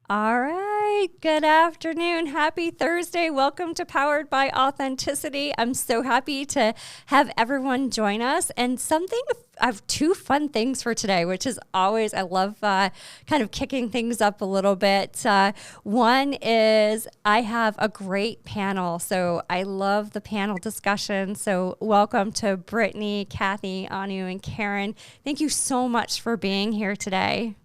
All right. Good afternoon. Happy Thursday. Welcome to Powered by Authenticity. I'm so happy to have everyone join us. And I have two fun things for today, which is always, I love kind of kicking things up a little bit. One is I have a great panel. So I love the panel discussion. So welcome to Brittany, Cathy, Anu, and Karen. Thank you so much for being here today.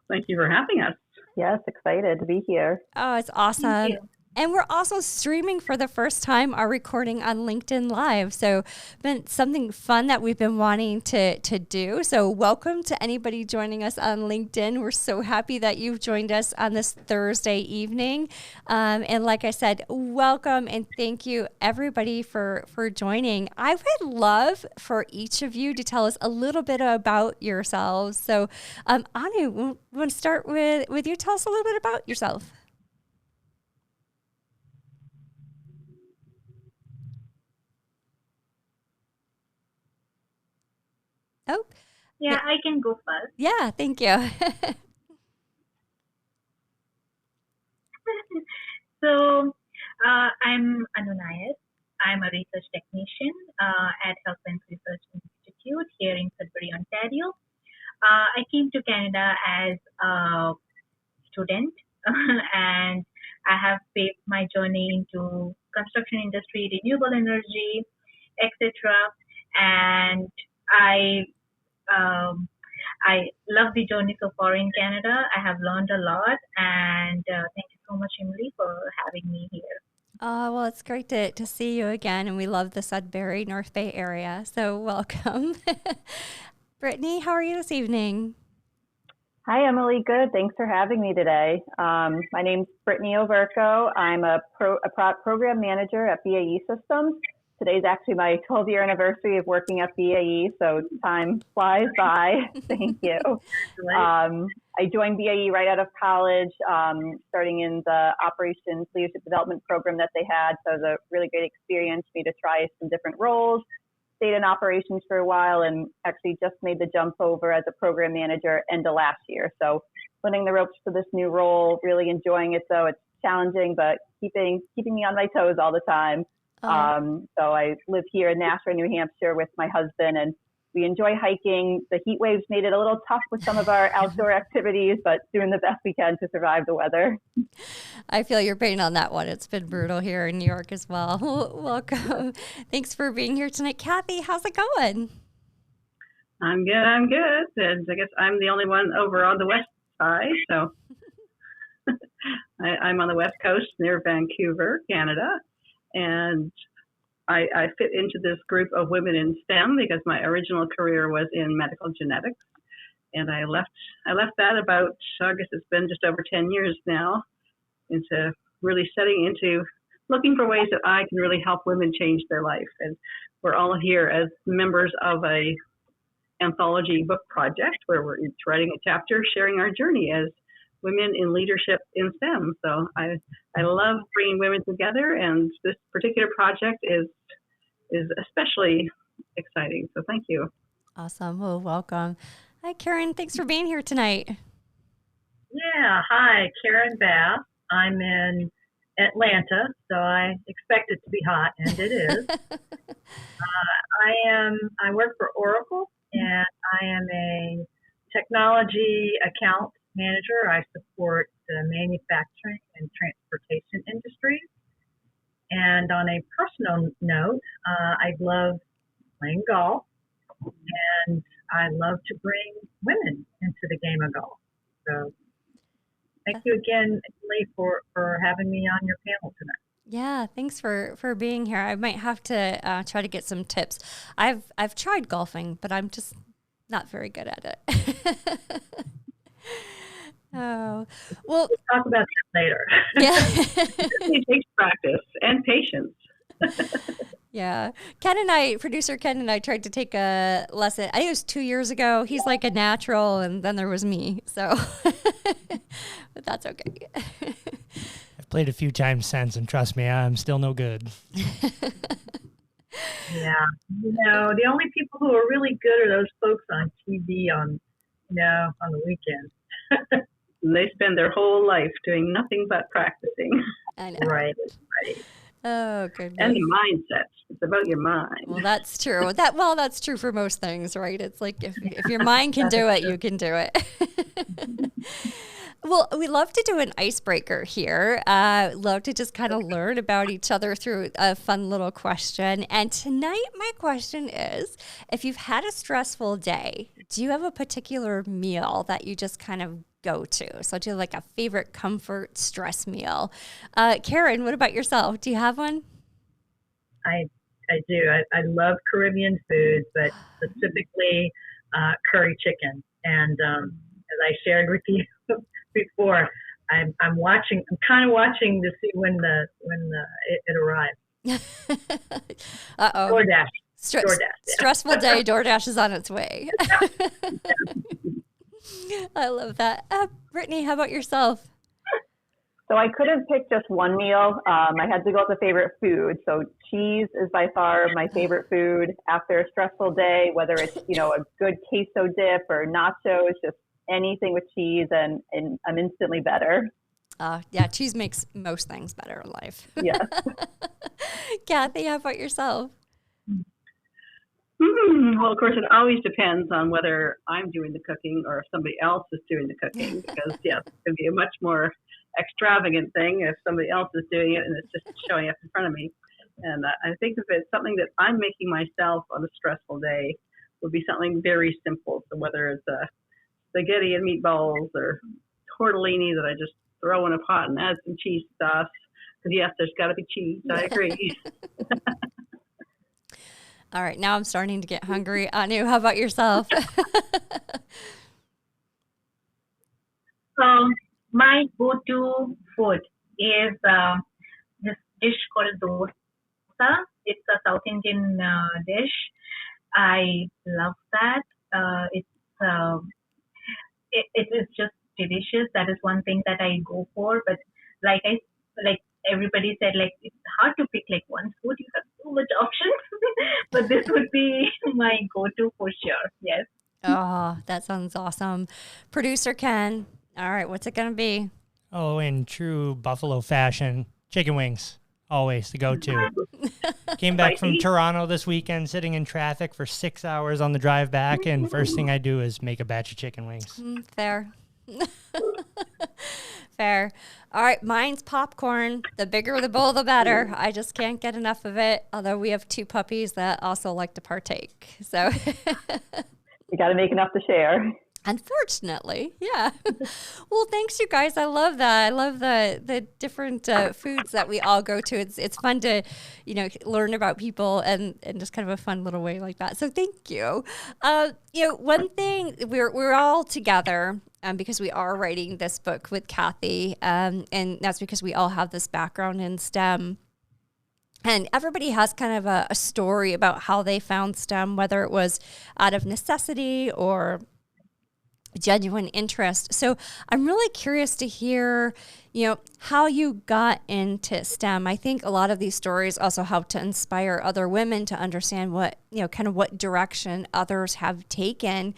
Thank you for having us. Yes, excited to be here. Oh, it's awesome. And we're also streaming for the first time our recording on LinkedIn Live. So been something fun that we've been wanting to do. So welcome to anybody joining us on LinkedIn. We're so happy that you've joined us on this Thursday evening. And like I said, welcome and thank you everybody for joining. I would love for each of you to tell us a little bit about yourselves. So Anu, we want to start with you. Tell us a little bit about yourself. Oh, yeah, I can go first. Yeah, thank you. So, I'm Anu. I'm a research technician at Health and Research Institute here in Sudbury, Ontario. I came to Canada as a student and I have paved my journey into construction industry, renewable energy, etc. And I love the journey so far in Canada. I have learned a lot, and thank you so much, Emily, for having me here. Oh, well, it's great to see you again, and we love the Sudbury, North Bay area, so welcome. Brittany, how are you this evening? Hi, Emily. Good. Thanks for having me today. My name's Brittany Overko. I'm a program manager at BAE Systems. Today's actually my 12-year anniversary of working at BAE, so time flies by. Thank you. I joined BAE right out of college, starting in the Operations Leadership Development Program that they had. So it was a really great experience for me to try some different roles. Stayed in operations for a while and actually just made the jump over as a program manager end of last year. So learning the ropes for this new role, really enjoying it though. It's challenging, but keeping me on my toes all the time. So I live here in Nashua, New Hampshire with my husband, and we enjoy hiking. The heat waves made it a little tough with some of our outdoor activities, but doing the best we can to survive the weather. I feel your pain on that one. It's been brutal here in New York as well. Welcome. Thanks for being here tonight. Cathy, how's it going? I'm good. And I guess I'm the only one over on the west side. So I'm on the west coast near Vancouver, Canada. And I fit into this group of women in STEM because my original career was in medical genetics. And I left that about, I guess it's been just over 10 years now, into really setting into looking for ways that I can really help women change their life. And we're all here as members of a anthology book project where we're each writing a chapter, sharing our journey as women in leadership in STEM. So I love bringing women together, and this particular project is especially exciting. So thank you. Awesome. Well, welcome. Hi, Karen. Thanks for being here tonight. Yeah. Hi, Karen Bass. I'm in Atlanta, so I expect it to be hot, and it is. I work for Oracle, and I am a technology account manager. I support the manufacturing and transportation industries. And on a personal note, I love playing golf, and I love to bring women into the game of golf. So thank you again, Lee, for having me on your panel tonight. Yeah, thanks for being here. I might have to try to get some tips. I've tried golfing, but I'm just not very good at it. Oh, well, we'll talk about that later. Yeah. It takes practice and patience. Yeah. Producer Ken and I tried to take a lesson. I think it was 2 years ago. He's like a natural, and then there was me. So, but that's okay. I've played a few times since, and trust me, I'm still no good. Yeah. The only people who are really good are those folks on TV on the weekend. And they spend their whole life doing nothing but practicing. I know. Right. Oh, goodness. And the mindset. It's about your mind. Well, that's true. That's true for most things, right? It's like if your mind can do it, you can do it. Well, we love to do an icebreaker here. Love to just kind of learn about each other through a fun little question. And tonight, my question is, if you've had a stressful day, do you have a particular meal that you just kind of go to? So do you have like a favorite comfort stress meal? Karen, what about yourself? Do you have one? I do. I love Caribbean food, but specifically curry chicken. And as I shared with you before, I'm kind of watching to see when it arrives. Uh-oh. DoorDash. DoorDash. Yeah. Stressful day. DoorDash is on its way. I love that. Brittany, how about yourself? So I couldn't pick just one meal. I had to go with a favorite food. So cheese is by far my favorite food after a stressful day, whether it's, a good queso dip or nachos, just anything with cheese, and I'm instantly better. Yeah, cheese makes most things better in life. Yes. Cathy, how about yourself? Well, of course, it always depends on whether I'm doing the cooking or if somebody else is doing the cooking. Because, yes, it can be a much more extravagant thing if somebody else is doing it and it's just showing up in front of me. And I think if it's something that I'm making myself on a stressful day, would be something very simple. So whether it's spaghetti and meatballs or tortellini that I just throw in a pot and add some cheese sauce. Because, yes, there's got to be cheese. I agree. All right, now I'm starting to get hungry. Anu, how about yourself? My go-to food is this dish called dosa. It's a South Indian dish. I love that. It is just delicious. That is one thing that I go for. But like everybody said, like it's hard to pick like one food. You have so much options. But this would be my go-to for sure. Yes. Oh, that sounds awesome. Producer Ken, all right, what's it going to be? Oh, in true Buffalo fashion, chicken wings, always the go-to. Came back from Toronto this weekend, sitting in traffic for 6 hours on the drive back, and first thing I do is make a batch of chicken wings. Fair. Fair. All right, mine's popcorn. The bigger the bowl, the better. I just can't get enough of it, although we have 2 puppies that also like to partake. So You got to make enough to share. Unfortunately, yeah. Well, thanks, you guys. I love that. I love the different foods that we all go to. It's fun to, learn about people and just kind of a fun little way like that. So thank you. One thing we're all together because we are writing this book with Cathy, and that's because we all have this background in STEM. And everybody has kind of a story about how they found STEM, whether it was out of necessity or genuine interest. So I'm really curious to hear, how you got into STEM. I think a lot of these stories also help to inspire other women to understand what, kind of what direction others have taken.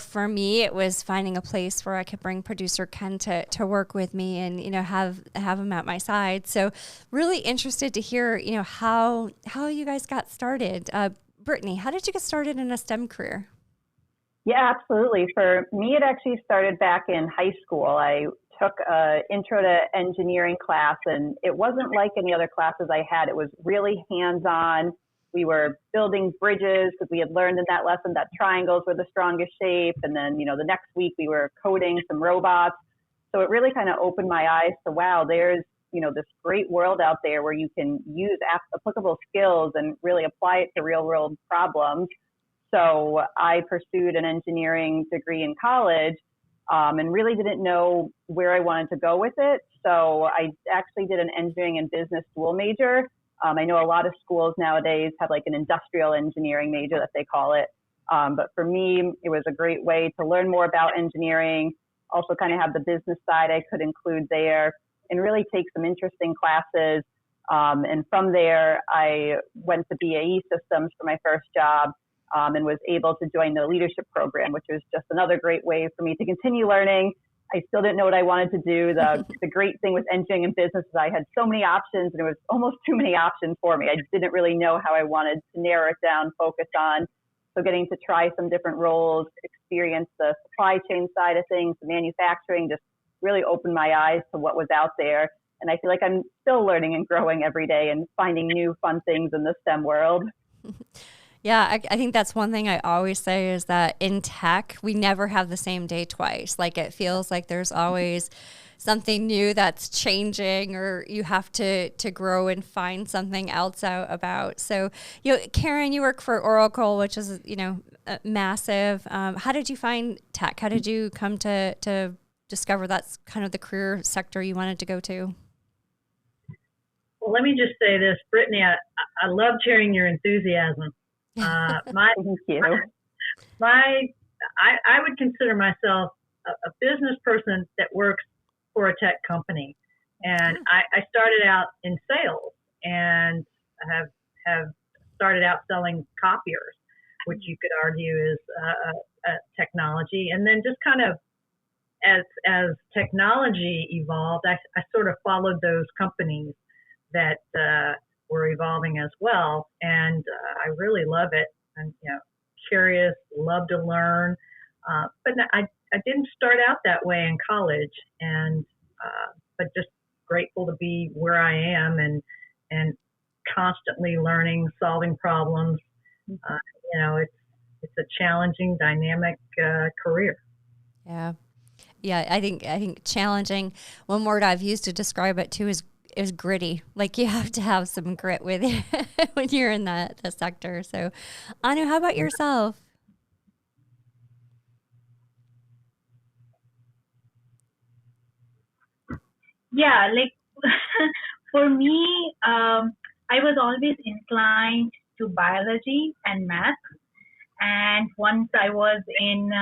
For me, it was finding a place where I could bring producer Ken to work with me and, have him at my side. So really interested to hear, how you guys got started. Brittany, how did you get started in a STEM career? Yeah, absolutely. For me, it actually started back in high school. I took an intro to engineering class, and it wasn't like any other classes I had. It was really hands-on. We were building bridges because we had learned in that lesson that triangles were the strongest shape. And then, the next week we were coding some robots. So it really kind of opened my eyes to, wow, there's, this great world out there where you can use applicable skills and really apply it to real-world problems. So I pursued an engineering degree in college and really didn't know where I wanted to go with it. So I actually did an engineering and business dual major. I know a lot of schools nowadays have like an industrial engineering major that they call it. But for me, it was a great way to learn more about engineering, also kind of have the business side I could include there and really take some interesting classes. And from there, I went to BAE Systems for my first job. And was able to join the leadership program, which was just another great way for me to continue learning I still didn't know what I wanted to do. The great thing with engineering and business is I had so many options, and it was almost too many options for me. I didn't really know how I wanted to narrow it down, focus on. So getting to try some different roles, experience the supply chain side of things, the manufacturing, just really opened my eyes to what was out there. And I feel like I'm still learning and growing every day and finding new fun things in the STEM world. Yeah, I think that's one thing I always say is that in tech, we never have the same day twice. Like it feels like there's always something new that's changing, or you have to grow and find something else out about. So, Karen, you work for Oracle, which is, massive. How did you find tech? How did you come to discover that's kind of the career sector you wanted to go to? Well, let me just say this, Brittany, I loved hearing your enthusiasm. Thank you. I would consider myself a business person that works for a tech company. And I started out in sales and have started out selling copiers, which you could argue is a technology. And then just kind of as technology evolved, I sort of followed those companies that were evolving as well. And I really love it. I'm curious, love to learn. But I didn't start out that way in college, and but just grateful to be where I am and constantly learning, solving problems. It's a challenging, dynamic career. Yeah. I think challenging. One word I've used to describe it too is gritty. Like you have to have some grit with you when you're in the sector. So, Anu, how about yourself? Yeah, like for me, I was always inclined to biology and math. And once I was in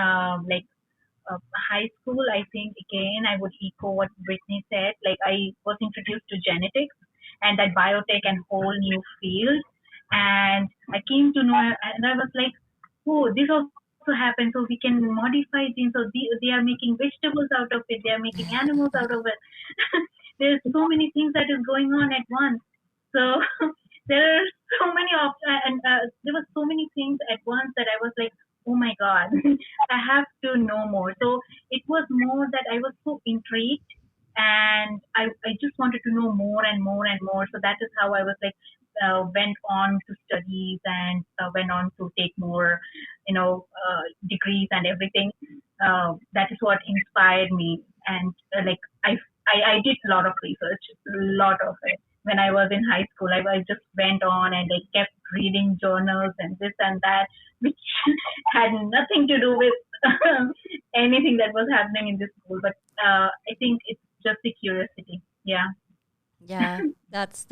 high school, I think again I would echo what Brittany said. Like I was introduced to genetics and that biotech and whole new field. And I came to know, and I was like, oh, this also happens. So we can modify genes. So they are making vegetables out of it. They are making animals out of it. There's so many things that is going on at once. So there are so many and there were so many things at once that I was like, oh my God, I have to know more. So it was more that I was so intrigued and I just wanted to know more and more and more. So that is how I was like, went on to studies and went on to take more, degrees and everything. That is what inspired me. And I did a lot of research, a lot of it. When I was in high school, I just went on and I kept reading journals and this and that, which had nothing to do with anything that was happening in this school. But I think it's just the curiosity. Yeah. Yeah, that's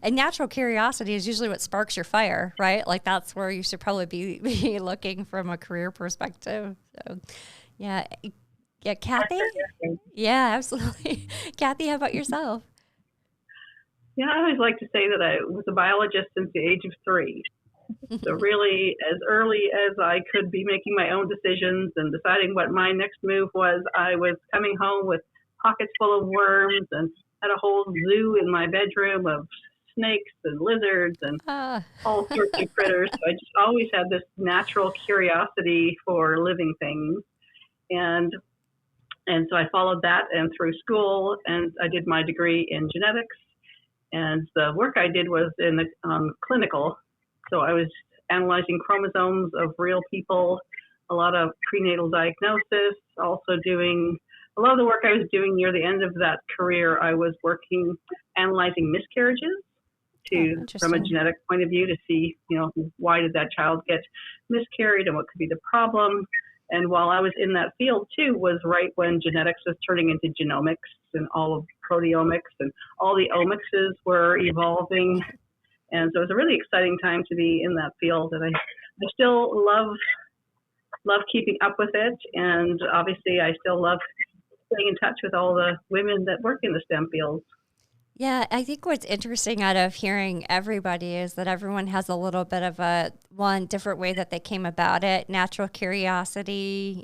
and natural curiosity is usually what sparks your fire, right? Like that's where you should probably be looking from a career perspective. So, yeah, Cathy. Yeah, absolutely. Cathy, how about yourself? Yeah, I always like to say that I was a biologist since the age of 3. So really, as early as I could be making my own decisions and deciding what my next move was, I was coming home with pockets full of worms and had a whole zoo in my bedroom of snakes and lizards and all sorts of critters. So I just always had this natural curiosity for living things. And so I followed that and through school, and I did my degree in genetics. And the work I did was in the clinical. So I was analyzing chromosomes of real people, a lot of prenatal diagnosis, also doing a lot of the work I was doing near the end of that career. I was analyzing miscarriages from a genetic point of view to see, why did that child get miscarried and what could be the problem. And while I was in that field too, was right when genetics was turning into genomics and all of proteomics and all the omics were evolving. And so it was a really exciting time to be in that field. And I still love keeping up with it. And obviously I still love staying in touch with all the women that work in the STEM fields. Yeah, I think what's interesting out of hearing everybody is that everyone has a little bit of a different way that they came about it. Natural curiosity,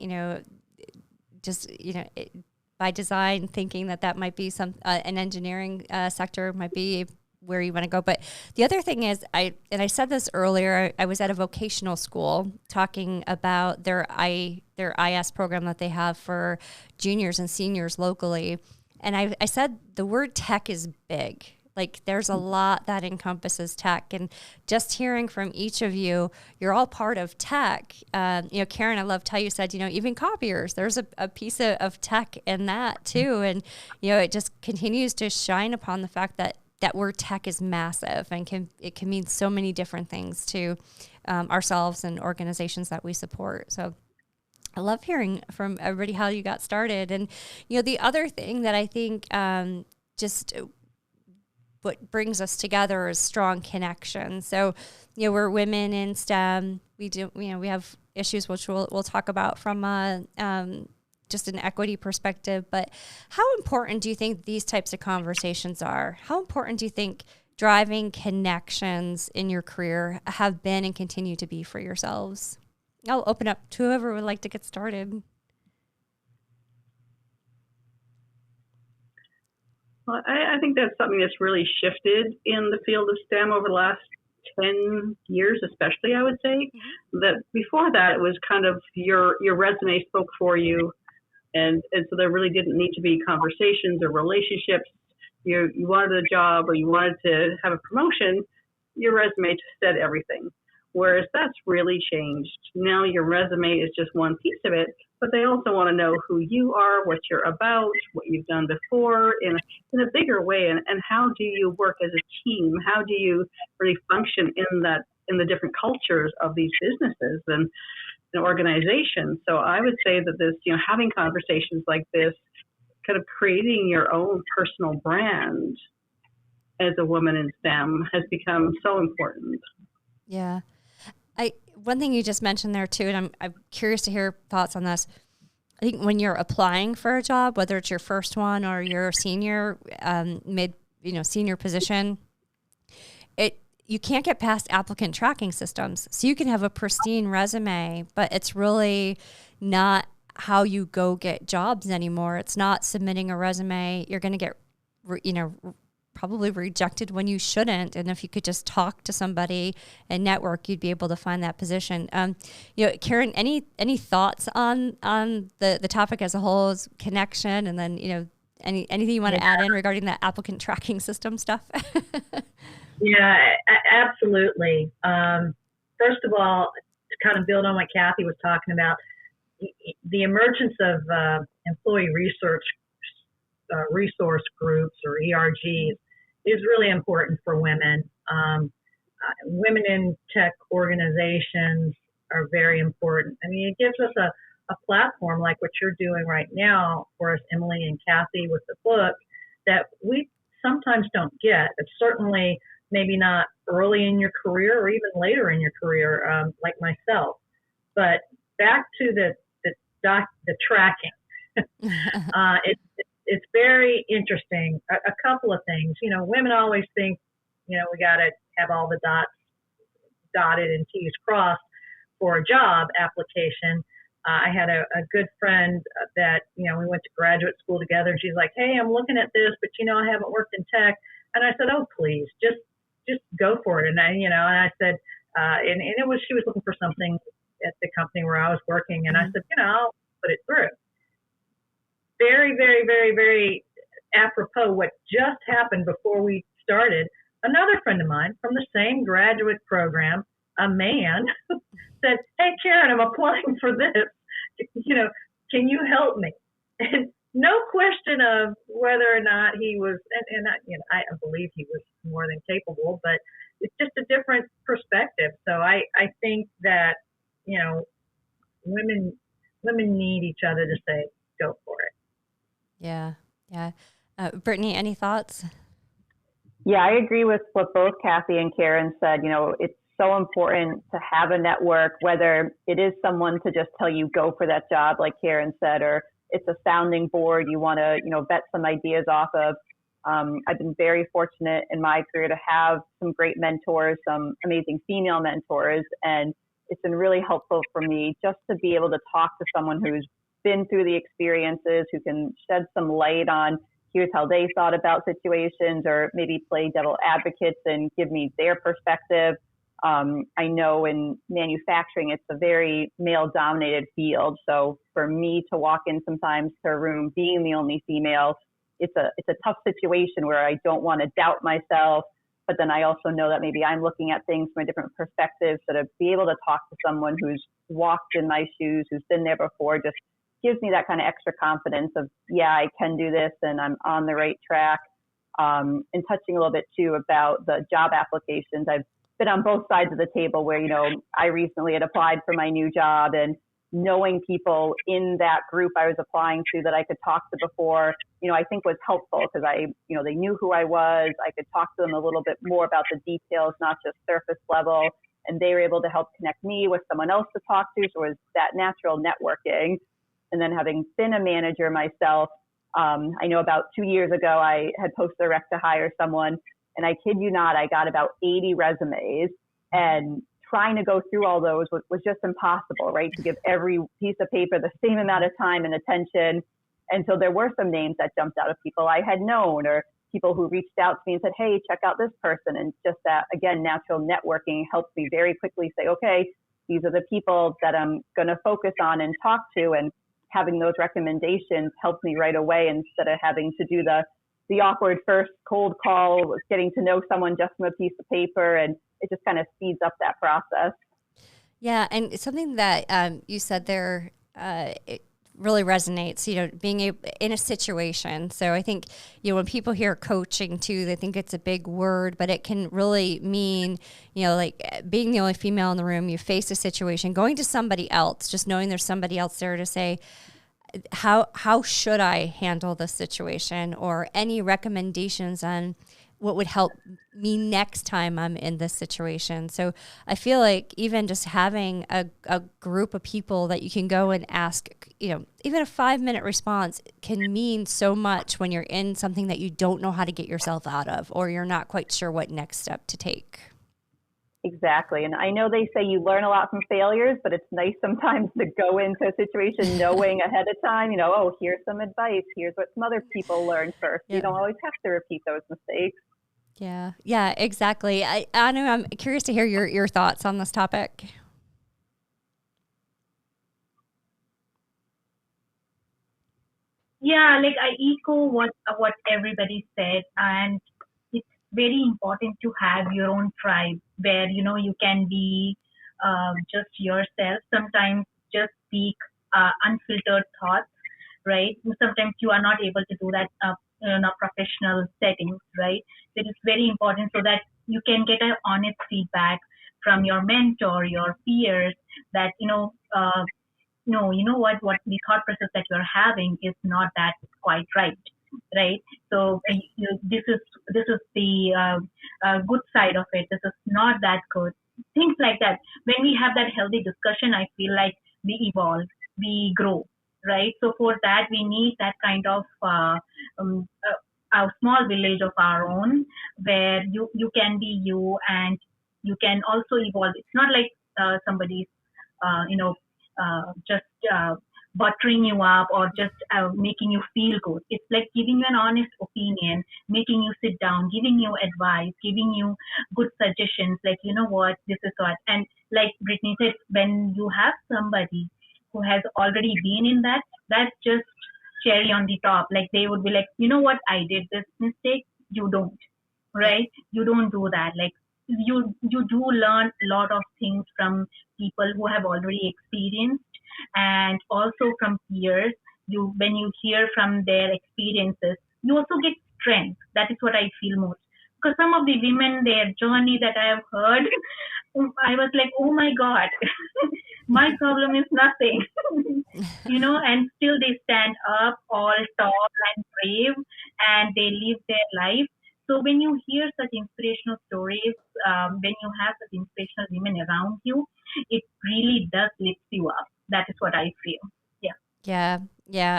by design, thinking that might be an engineering sector might be where you want to go. But the other thing is, I said this earlier, I was at a vocational school talking about their IS program that they have for juniors and seniors locally. And I said the word tech is big. Like there's a lot that encompasses tech, and just hearing from each of you, you're all part of tech. Karen, I loved how you said, even copiers, there's a piece of tech in that too. And, it just continues to shine upon the fact that word tech is massive and it can mean so many different things to ourselves and organizations that we support. So I love hearing from everybody how you got started. And, the other thing that I think just what brings us together is strong connection. So, we're women in STEM. We have issues which we'll talk about from just an equity perspective. But how important do you think these types of conversations are? How important do you think driving connections in your career have been and continue to be for yourselves? I'll open up to whoever would like to get started. Well, I think that's something that's really shifted in the field of STEM over the last 10 years, especially, I would say. That before that, it was kind of your resume spoke for you. And so there really didn't need to be conversations or relationships. You wanted a job or you wanted to have a promotion, your resume just said everything. Whereas that's really changed. Now your resume is just one piece of it, but they also want to know who you are, what you're about, what you've done before in a bigger way, and how do you work as a team? How do you really function in the different cultures of these businesses and organizations? So I would say that this, having conversations like this, kind of creating your own personal brand as a woman in STEM has become so important. Yeah. One thing you just mentioned there too, and I'm curious to hear your thoughts on this. I think when you're applying for a job, whether it's your first one or your senior, senior position, you can't get past applicant tracking systems. So you can have a pristine resume, but it's really not how you go get jobs anymore. It's not submitting a resume. You're going to get, probably rejected when you shouldn't. And if you could just talk to somebody and network, you'd be able to find that position. Karen, any thoughts on the topic as a whole, is connection, and then, anything you want to add in regarding the applicant tracking system stuff? Yeah, absolutely. First of all, to kind of build on what Cathy was talking about, the emergence of employee resource groups or ERGs is really important for women. Women in tech organizations are very important. I mean, it gives us a platform like what you're doing right now for us, Emily and Cathy, with the book that we sometimes don't get. It's certainly maybe not early in your career or even later in your career, like myself. But back to the tracking. It's very interesting. A couple of things. Women always think, we got to have all the dots dotted and T's crossed for a job application. I had a good friend that, we went to graduate school together, and she's like, hey, I'm looking at this, but, I haven't worked in tech. And I said, oh, please, just go for it. And I said, she was looking for something at the company where I was working. And I said, I'll put it through. Very, very, very, very apropos what just happened before we started. Another friend of mine from the same graduate program, a man, said, hey, Karen, I'm applying for this. Can you help me? And no question of whether or not he was, and I believe he was more than capable, but it's just a different perspective. So I think that, women need each other to say, go for it. Yeah. Brittany, any thoughts? Yeah, I agree with what both Cathy and Karen said. It's so important to have a network, whether it is someone to just tell you go for that job, like Karen said, or it's a sounding board you want to, vet some ideas off of. I've been very fortunate in my career to have some great mentors, some amazing female mentors, and it's been really helpful for me just to be able to talk to someone who's been through the experiences, who can shed some light on here's how they thought about situations, or maybe play devil advocates and give me their perspective. I know in manufacturing, it's a very male-dominated field. So for me to walk in sometimes to a room being the only female, it's a tough situation where I don't want to doubt myself, but then I also know that maybe I'm looking at things from a different perspective. So to be able to talk to someone who's walked in my shoes, who's been there before, just gives me that kind of extra confidence of, yeah, I can do this and I'm on the right track. And touching a little bit too about the job applications, I've been on both sides of the table where, I recently had applied for my new job, and knowing people in that group I was applying to that I could talk to before, I think was helpful, because they knew who I was. I could talk to them a little bit more about the details, not just surface level, and they were able to help connect me with someone else to talk to. So it was that natural networking. And then having been a manager myself, I know about 2 years ago, I had posted a rec to hire someone, and I kid you not, I got about 80 resumes, and trying to go through all those was just impossible, right? To give every piece of paper the same amount of time and attention. And so there were some names that jumped out of people I had known, or people who reached out to me and said, hey, check out this person. And just that, again, natural networking helped me very quickly say, okay, these are the people that I'm going to focus on and talk to. And having those recommendations helped me right away, instead of having to do the awkward first cold call, getting to know someone just from a piece of paper. And it just kind of speeds up that process. Yeah. And something that you said there, it really resonates, being in a situation. So I think, when people hear coaching too, they think it's a big word, but it can really mean, like being the only female in the room, you face a situation, going to somebody else, just knowing there's somebody else there to say, how should I handle this situation, or any recommendations on what would help me next time I'm in this situation. So I feel like even just having a group of people that you can go and ask, even a 5-minute response can mean so much when you're in something that you don't know how to get yourself out of, or you're not quite sure what next step to take. Exactly. And I know they say you learn a lot from failures, but it's nice sometimes to go into a situation knowing ahead of time, oh, here's some advice. Here's what some other people learned first. Yeah. You don't always have to repeat those mistakes. Yeah, exactly. Anu, I'm curious to hear your thoughts on this topic. Yeah, like I echo what everybody said, and it's very important to have your own tribe where you can be just yourself. Sometimes just speak unfiltered thoughts, right? Sometimes you are not able to do that in a professional settings, right? It is very important so that you can get an honest feedback from your mentor, your peers, that no, what the thought process that you're having is not that quite right. So this is the good side of it. This is not that good. Things like that. When we have that healthy discussion, I feel like we evolve, we grow, right? So for that, we need that kind of a small village of our own, where you can be you and you can also evolve. It's not like somebody's just buttering you up or just making you feel good. It's like giving you an honest opinion, making you sit down, giving you advice, giving you good suggestions, like, what, this is what. And like Brittany said, when you have somebody who has already been in that, that's just cherry on the top. Like they would be like, what, I did this mistake. You don't, right? You don't do that. Like you do learn a lot of things from people who have already experienced, and also from peers. When you hear from their experiences, you also get strength. That is what I feel most. Because some of the women, their journey that I have heard, I was like, oh my God, my problem is nothing, and still they stand up all tall and brave, and they live their life. So when you hear such inspirational stories, when you have such inspirational women around you, it really does lift you up. That is what I feel. Yeah.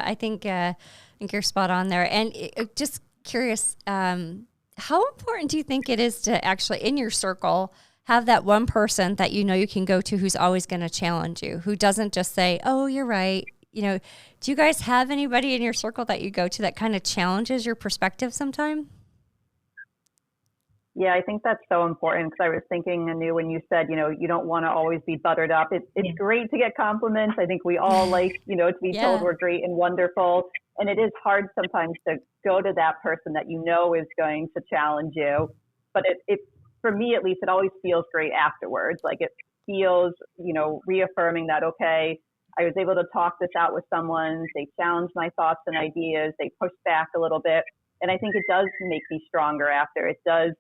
I think you're spot on there. And just curious, how important do you think it is to actually, in your circle, have that one person that you can go to who's always going to challenge you, who doesn't just say, oh, you're right, do you guys have anybody in your circle that you go to that kind of challenges your perspective sometime? Yeah, I think that's so important because I was thinking, Anu, when you said, you don't want to always be buttered up. It's great to get compliments. I think we all like, to be told we're great and wonderful. And it is hard sometimes to go to that person that is going to challenge you. But it for me, at least, it always feels great afterwards. Like it feels, reaffirming that, okay, I was able to talk this out with someone. They challenged my thoughts and ideas. They pushed back a little bit. And I think it does make me stronger after. It does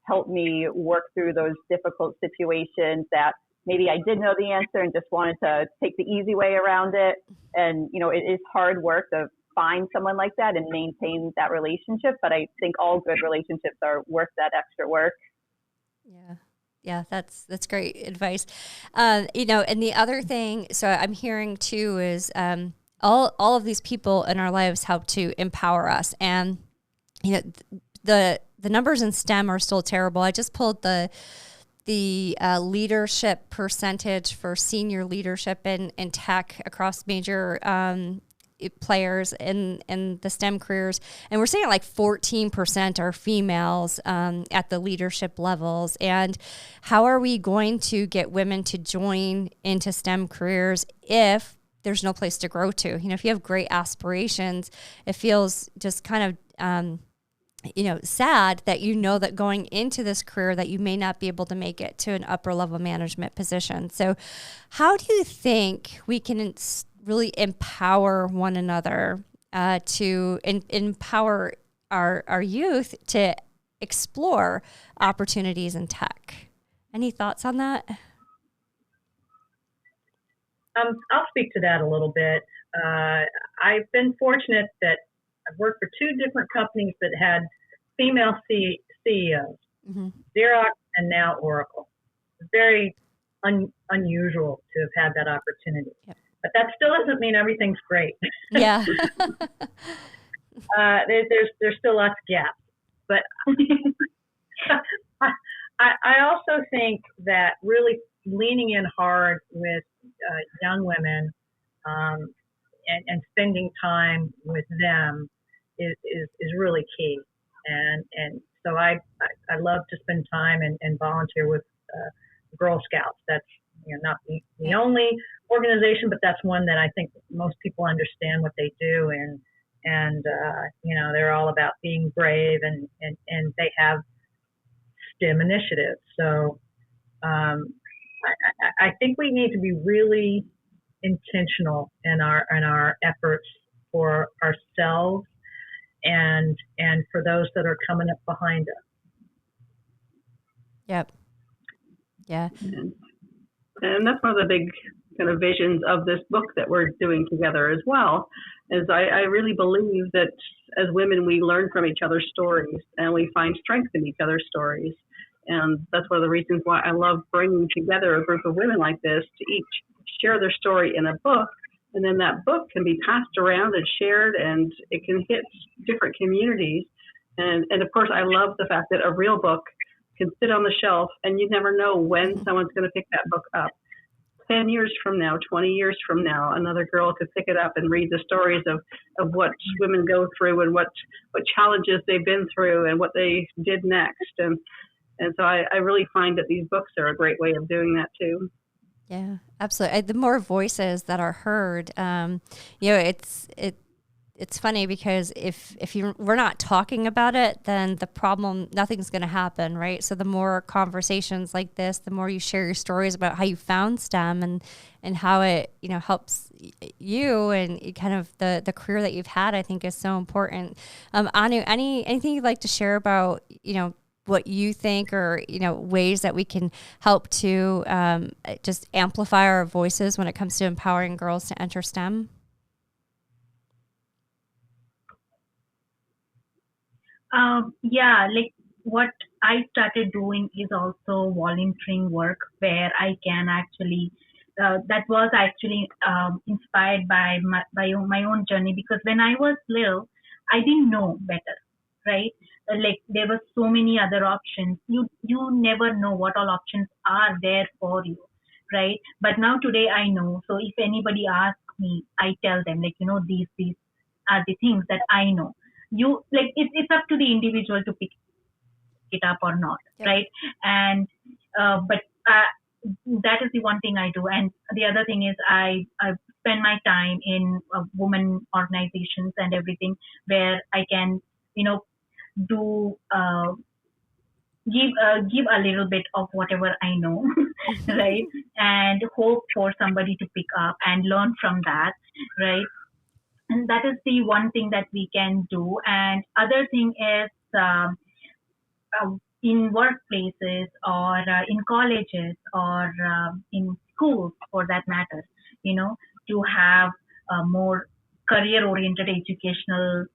help me work through those difficult situations that maybe I did know the answer and just wanted to take the easy way around it. And, it is hard work to find someone like that and maintain that relationship. But I think all good relationships are worth that extra work. Yeah, that's great advice. And the other thing, so I'm hearing too, is all of these people in our lives help to empower us. And, the numbers in STEM are still terrible. I just pulled the leadership percentage for senior leadership in tech across major players in the STEM careers. And we're seeing like 14% are females at the leadership levels. And how are we going to get women to join into STEM careers if there's no place to grow to? If you have great aspirations, it feels just kind of sad that that going into this career that you may not be able to make it to an upper level management position. So how do you think we can really empower one another to empower our youth to explore opportunities in tech? Any thoughts on that? I'll speak to that a little bit. I've been fortunate that I've worked for two different companies that had female CEOs, Xerox and now Oracle. It's very unusual to have had that opportunity. Yep. But that still doesn't mean everything's great. Yeah. There's still lots of gaps. But I also think that really leaning in hard with young women and spending time with them is really key. And so I love to spend time and volunteer with Girl Scouts. That's not the only organization, but that's one that I think most people understand what they do, and they're all about being brave, and they have STEM initiatives. So I think we need to be really intentional in our efforts for ourselves and for those that are coming up behind us. Yep. Yeah. And that's one of the big kind of visions of this book that we're doing together as well, is I really believe that as women, we learn from each other's stories and we find strength in each other's stories. And that's one of the reasons why I love bringing together a group of women like this to each share their story in a book. And then that book can be passed around and shared, and it can hit different communities. And of course, I love the fact that a real book can sit on the shelf and you never know when someone's going to pick that book up. 10 years from now, 20 years from now, another girl could pick it up and read the stories of what women go through and what challenges they've been through and what they did next. And so I really find that these books are a great way of doing that too. Yeah, absolutely. The more voices that are heard, it's funny because if we're not talking about it, then nothing's going to happen, right? So the more conversations like this, the more you share your stories about how you found STEM and how it helps you and kind of the career that you've had, I think is so important. Anu, anything you'd like to share about what you think, or ways that we can help to just amplify our voices when it comes to empowering girls to enter STEM? Like what I started doing is also volunteering work where I can actually that was actually inspired by my own journey, because when I was little I didn't know better, right? Like there were so many other options. You never know what all options are there for you, right? But now today I know. So if anybody asks me, I tell them, like, these are the things that I know. It's up to the individual to pick it up or not, Yep. right? And but that is the one thing I do. And the other thing is I spend my time in women organizations and everything where I can, do give a little bit of whatever I know, right? And hope for somebody to pick up and learn from that, right? And that is the one thing that we can do. And other thing is in workplaces or in colleges or in schools, for that matter, to have more career-oriented educational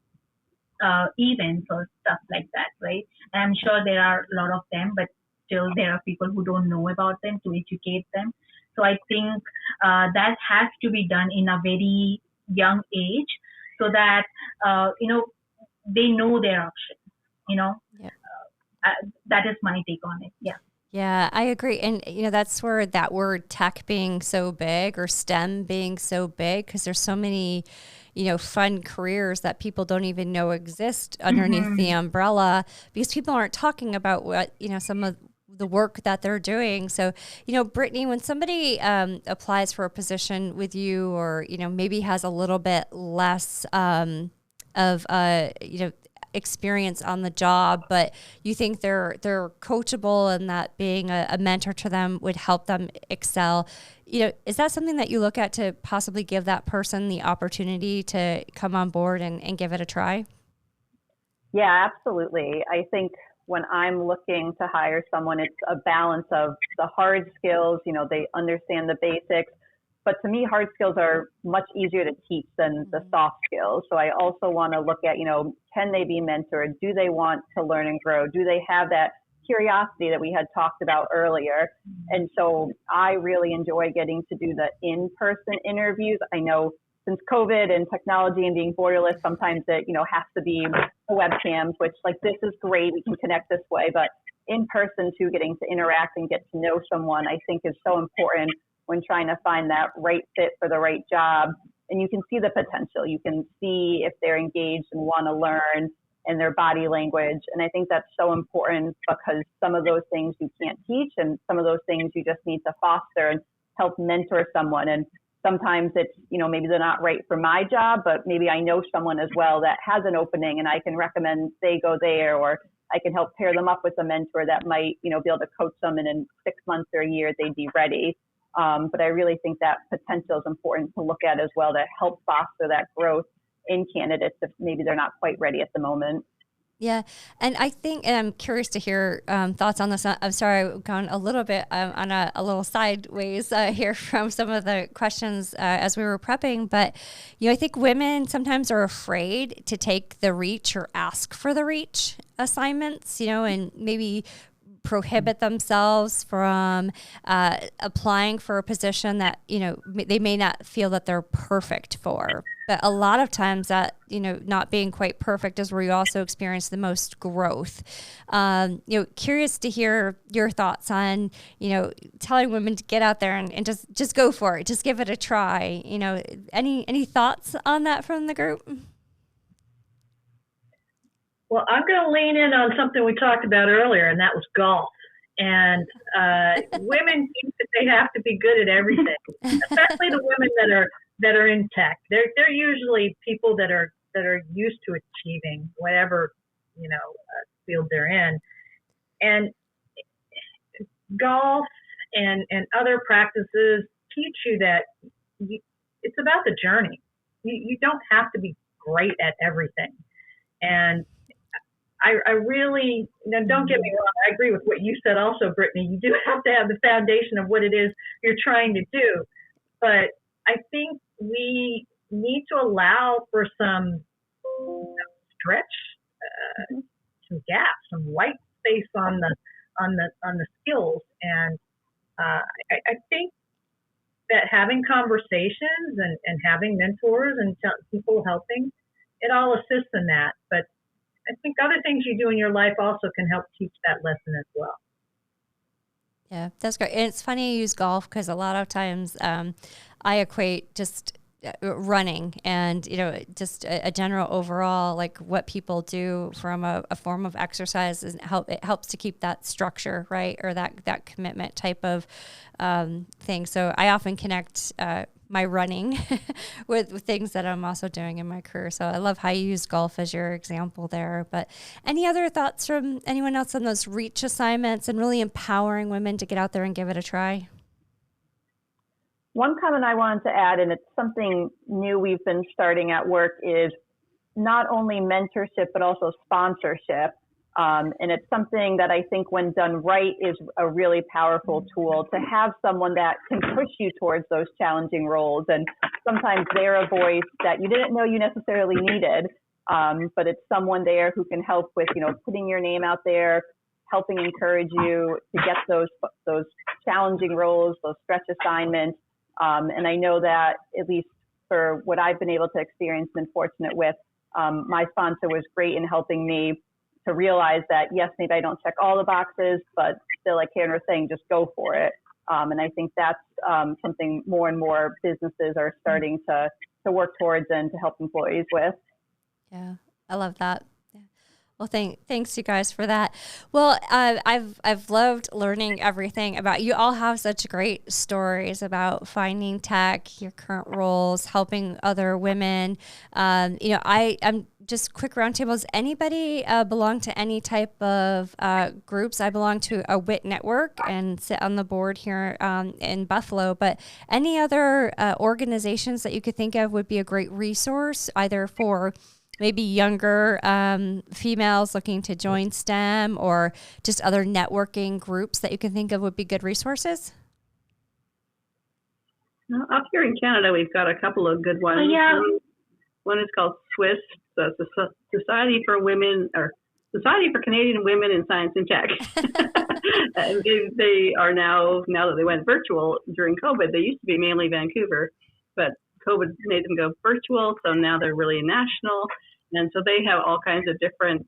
events or stuff like that, right? And I'm sure there are a lot of them, but still there are people who don't know about them, to educate them. So I think that has to be done in a very young age, so that they know their options. Yeah. That is my take on it. Yeah. Yeah, I agree. And, that's where that word tech being so big, or STEM being so big, because there's so many, fun careers that people don't even know exist underneath the umbrella, because people aren't talking about what, some of the work that they're doing. So, Brittany, when somebody applies for a position with you, or, maybe has a little bit less of, experience on the job, but you think they're coachable, and that being a mentor to them would help them excel, is that something that you look at to possibly give that person the opportunity to come on board and give it a try? Yeah, absolutely. I think when I'm looking to hire someone, it's a balance of the hard skills, they understand the basics. But to me, hard skills are much easier to teach than the soft skills. So I also want to look at, can they be mentored? Do they want to learn and grow? Do they have that curiosity that we had talked about earlier? And so I really enjoy getting to do the in-person interviews. I know since COVID and technology and being borderless, sometimes it, has to be webcams, which this is great. We can connect this way, but in person too, getting to interact and get to know someone, I think is so important when trying to find that right fit for the right job. And you can see the potential. You can see if they're engaged and want to learn, and their body language. And I think that's so important, because some of those things you can't teach, and some of those things you just need to foster and help mentor someone. And sometimes it's, maybe they're not right for my job, but maybe I know someone as well that has an opening, and I can recommend they go there, or I can help pair them up with a mentor that might, be able to coach them, and in 6 months or a year, they'd be ready. But I really think that potential is important to look at as well, to help foster that growth in candidates if maybe they're not quite ready at the moment. Yeah. And I think, and I'm curious to hear thoughts on this. I'm sorry, I've gone a little bit on a little sideways here from some of the questions as we were prepping. But, I think women sometimes are afraid to take the reach or ask for the reach assignments, and maybe prohibit themselves from applying for a position that, they may not feel that they're perfect for. But a lot of times that, not being quite perfect is where you also experience the most growth. Curious to hear your thoughts on, telling women to get out there and just go for it. Just give it a try. Any thoughts on that from the group? Well, I'm going to lean in on something we talked about earlier, and that was golf. And women think that they have to be good at everything, especially the women that are in tech. They're usually people that are used to achieving whatever field they're in. And golf and other practices teach you that it's about the journey. You don't have to be great at everything. And I really, don't get me wrong, I agree with what you said also, Brittany. You do have to have the foundation of what it is you're trying to do. But I think we need to allow for some stretch, some gaps, some white space on the skills. And I think that having conversations and having mentors and people helping, it all assists in that. But I think other things you do in your life also can help teach that lesson as well. Yeah, that's great. And it's funny you use golf, because a lot of times I equate just running and, just a general overall, like what people do from a form of exercise is it helps to keep that structure, right? Or that commitment type of thing. So I often connect my running with things that I'm also doing in my career. So I love how you use golf as your example there. But any other thoughts from anyone else on those reach assignments and really empowering women to get out there and give it a try? One comment I wanted to add, and it's something new we've been starting at work, is not only mentorship, but also sponsorship. And it's something that I think when done right is a really powerful tool to have someone that can push you towards those challenging roles. And sometimes they're a voice that you didn't know you necessarily needed, but it's someone there who can help with, putting your name out there, helping encourage you to get those challenging roles, those stretch assignments. And I know that, at least for what I've been able to experience and fortunate with, my sponsor was great in helping me to realize that, yes, maybe I don't check all the boxes, but still, like Karen was saying, just go for it. And I think that's something more and more businesses are starting to work towards and to help employees with. Yeah, I love that. Well, thanks you guys for that. Well, I've loved learning everything about you. All have such great stories about finding tech, your current roles, helping other women. I'm just quick roundtables. Anybody belong to any type of groups? I belong to a WIT network and sit on the board here in Buffalo. But any other organizations that you could think of would be a great resource, either for maybe younger females looking to join STEM, or just other networking groups that you can think of would be good resources? Up here in Canada, we've got a couple of good ones. One is called SWIS, the Society for Women, or Society for Canadian Women in Science and Tech. And they are now that they went virtual during COVID, they used to be mainly Vancouver, but COVID made them go virtual, so now they're really national. And so they have all kinds of different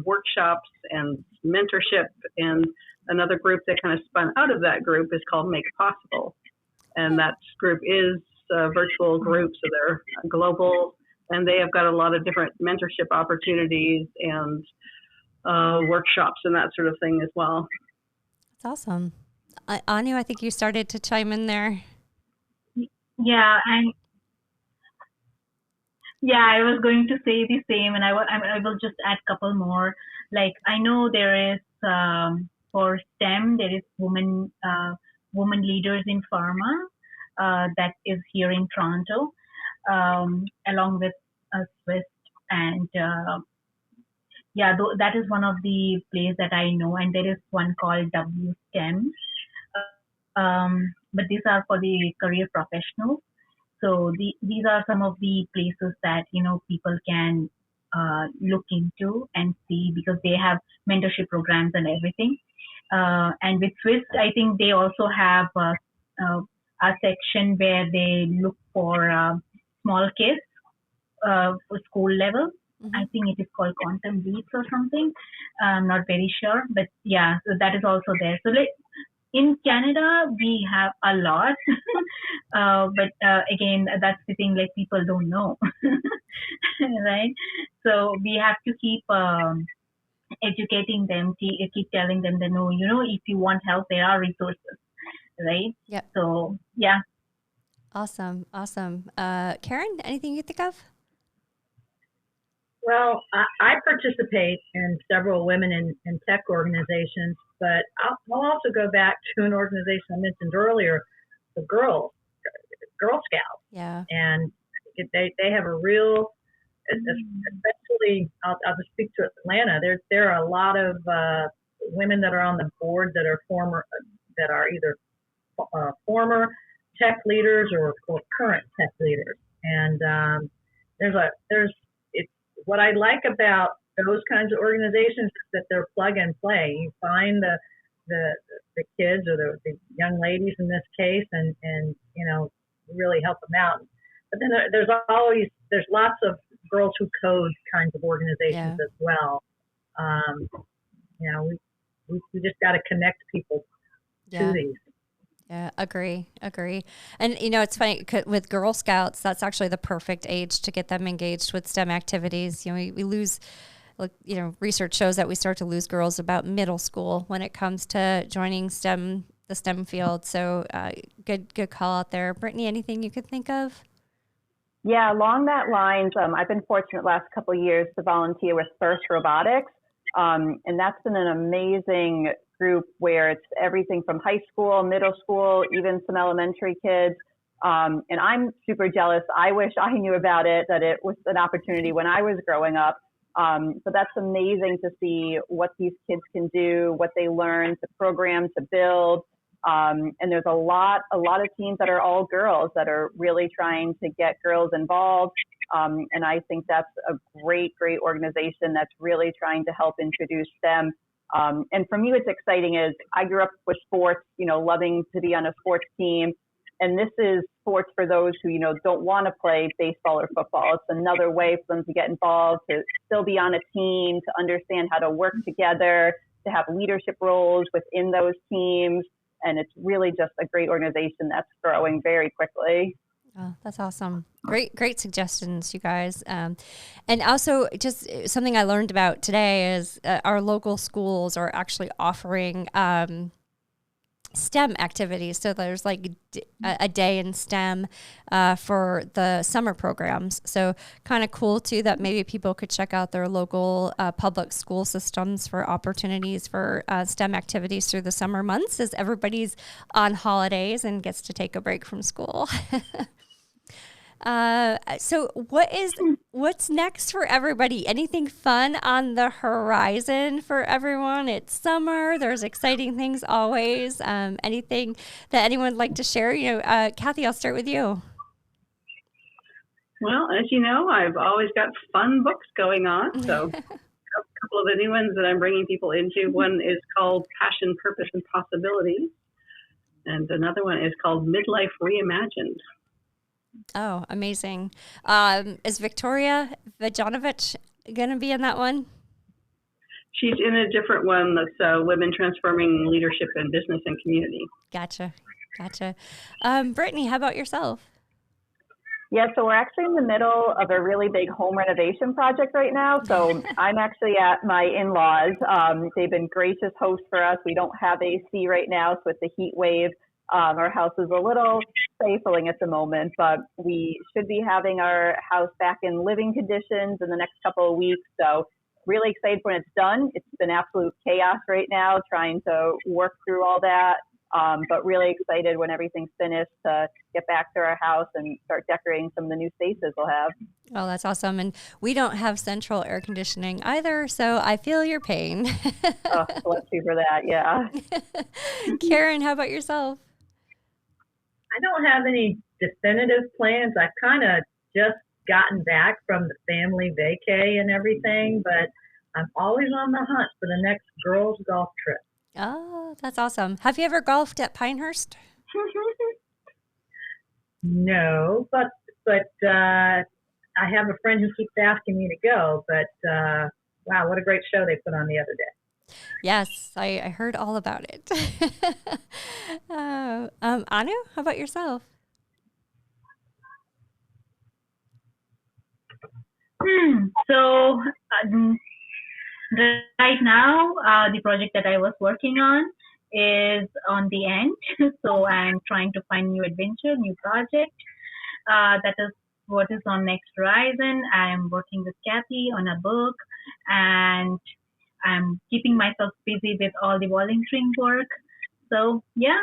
workshops and mentorship. And another group that kind of spun out of that group is called Make Possible. And that group is a virtual group, so they're global. And they have got a lot of different mentorship opportunities and workshops and that sort of thing as well. That's awesome. Anu, I think you started to chime in there. Yeah, I was going to say the same, and I will just add a couple more. Like, I know there is for STEM, there is women leaders in pharma that is here in Toronto, along with Swiss, and that is one of the places that I know. And there is one called WSTEM, but these are for the career professionals. So these are some of the places that, people can look into and see, because they have mentorship programs and everything. And with Swiss, I think they also have a section where they look for small kids for school level. Mm-hmm. I think it is called Quantum Leaps or something. I'm not very sure, but yeah, so that is also there. So in Canada, we have a lot, but again, that's the thing, like, people don't know, right? So we have to keep educating them, keep telling them that, no, if you want help, there are resources, right? Yeah. So, yeah. Awesome. Karen, anything you think of? Well, I participate in several women in tech organizations, but I'll also go back to an organization I mentioned earlier, the Girl Scouts. Yeah. And they have a real, especially, I'll just speak to Atlanta. There are a lot of women that are on the board that are either former tech leaders or current tech leaders. And what I like about those kinds of organizations is that they're plug and play. You find the kids or the young ladies in this case, and really help them out. But then there's lots of Girls Who Code kinds of organizations as well. We just got to connect people to these. Yeah, agree. And, it's funny with Girl Scouts, that's actually the perfect age to get them engaged with STEM activities. We lose, research shows that we start to lose girls about middle school when it comes to joining the STEM field. So good call out there. Brittany, anything you could think of? Yeah, along that lines, I've been fortunate last couple of years to volunteer with FIRST Robotics. And that's been an amazing group where it's everything from high school, middle school, even some elementary kids. And I'm super jealous. I wish I knew about it, that it was an opportunity when I was growing up. But that's amazing to see what these kids can do, what they learn, to program, to build. And there's a lot of teams that are all girls that are really trying to get girls involved. And I think that's a great organization that's really trying to help introduce them. And for me, what's exciting is I grew up with sports, loving to be on a sports team. And this is sports for those who, don't want to play baseball or football. It's another way for them to get involved, to still be on a team, to understand how to work together, to have leadership roles within those teams. And it's really just a great organization that's growing very quickly. Oh, that's awesome. Great suggestions, you guys. And also just something I learned about today is our local schools are actually offering STEM activities. So there's like a day in STEM for the summer programs. So kind of cool too that maybe people could check out their local public school systems for opportunities for STEM activities through the summer months as everybody's on holidays and gets to take a break from school. So what's next for everybody? Anything fun on the horizon for everyone? It's summer. There's exciting things always. Anything that anyone would like to share? Cathy, I'll start with you. Well, as you know, I've always got fun books going on. So a couple of the new ones that I'm bringing people into. One is called Passion, Purpose, and Possibilities. And another one is called Midlife Reimagined. Oh, amazing. Is Victoria Vajanovic going to be in that one? She's in a different one that's Women Transforming Leadership in Business and Community. Gotcha. Brittany, how about yourself? Yeah, so we're actually in the middle of a really big home renovation project right now. So I'm actually at my in-laws. They've been gracious hosts for us. We don't have AC right now, so with the heat wave, our house is a little stifling at the moment, but we should be having our house back in living conditions in the next couple of weeks. So really excited when it's done. It's been absolute chaos right now trying to work through all that, but really excited when everything's finished to get back to our house and start decorating some of the new spaces we'll have. Oh, that's awesome. And we don't have central air conditioning either, so I feel your pain. Oh, bless you for that, yeah. Karen, how about yourself? I don't have any definitive plans. I've kind of just gotten back from the family vacay and everything, but I'm always on the hunt for the next girls' golf trip. Oh, that's awesome. Have you ever golfed at Pinehurst? No, but I have a friend who keeps asking me to go, but wow, what a great show they put on the other day. Yes, I heard all about it. Anu, how about yourself? So right now, the project that I was working on is on the end. So I'm trying to find new adventure, new project. That is what is on next horizon. I'm working with Cathy on a book, and I'm keeping myself busy with all the volunteering work. So yeah,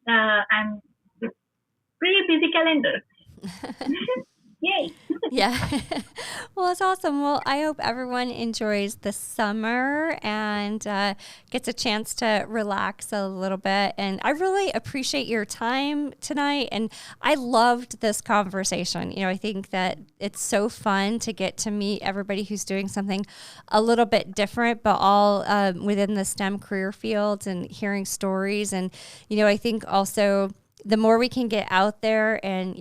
I'm pretty busy calendar. Yay. Yeah. Well, it's awesome. Well, I hope everyone enjoys the summer and gets a chance to relax a little bit. And I really appreciate your time tonight. And I loved this conversation. I think that it's so fun to get to meet everybody who's doing something a little bit different, but all within the STEM career fields, and hearing stories. And, I think also the more we can get out there and,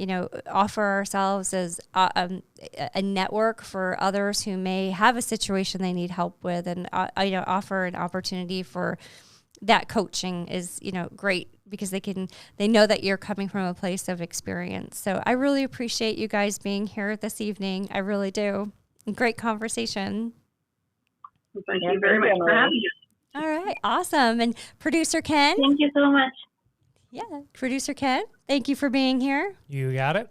offer ourselves as a network for others who may have a situation they need help with, and, offer an opportunity for that coaching is, great because they know that you're coming from a place of experience. So I really appreciate you guys being here this evening. I really do. Great conversation. Thank you very much for having us. All right. Awesome. And producer Ken. Thank you so much. Yeah. Producer Ken, thank you for being here. You got it.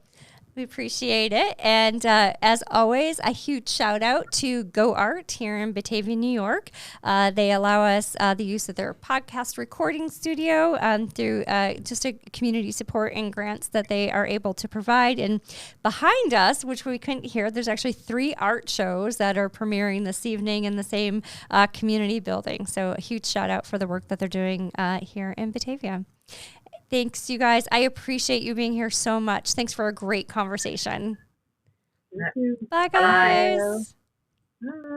We appreciate it. And as always, a huge shout out to Go Art here in Batavia, New York. They allow us the use of their podcast recording studio through just a community support and grants that they are able to provide. And behind us, which we couldn't hear, there's actually 3 art shows that are premiering this evening in the same community building. So a huge shout out for the work that they're doing here in Batavia. Thanks, you guys. I appreciate you being here so much. Thanks for a great conversation. Bye, guys. Bye.